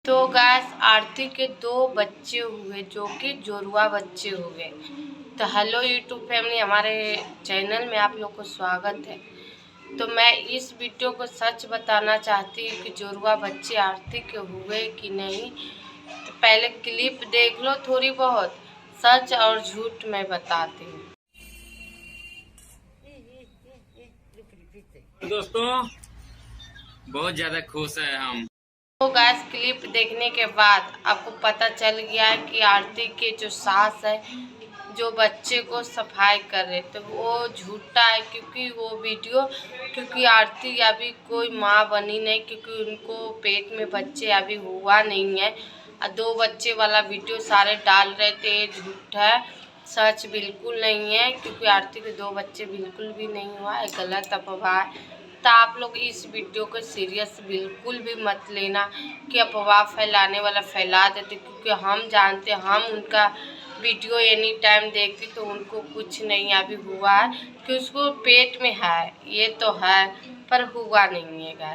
तो गैस आरती के 2 बच्चे हुए जो कि जुड़वा बच्चे हुए। तो हेलो यूट्यूब फैमिली, हमारे चैनल में आप लोग को स्वागत है। तो मैं इस वीडियो को सच बताना चाहती हूँ कि जुड़वा बच्चे आरती के हुए कि नहीं। तो पहले क्लिप देख लो थोड़ी बहुत, सच और झूठ मैं बताती हूँ। दोस्तों बहुत ज्यादा खुश है हम। तो गैस क्लिप देखने के बाद आपको पता चल गया है कि आरती के जो सास है जो बच्चे को सफाई कर रहे थे वो झूठा है, क्योंकि आरती अभी कोई माँ बनी नहीं, क्योंकि उनको पेट में बच्चे अभी हुआ नहीं है। 2 बच्चे वाला वीडियो सारे डाल रहे थे, झूठा है, सच बिल्कुल नहीं है, क्योंकि आरती के 2 बच्चे बिल्कुल भी नहीं हुआ है, गलत अफवाह है। तो आप लोग इस वीडियो को सीरियस बिल्कुल भी मत लेना कि अफवाह फैलाने वाला फैला देते, क्योंकि हम जानते, हम उनका वीडियो एनी टाइम देखती तो उनको कुछ नहीं अभी हुआ है कि उसको पेट में है, ये तो है, पर हुआ नहीं है गैस।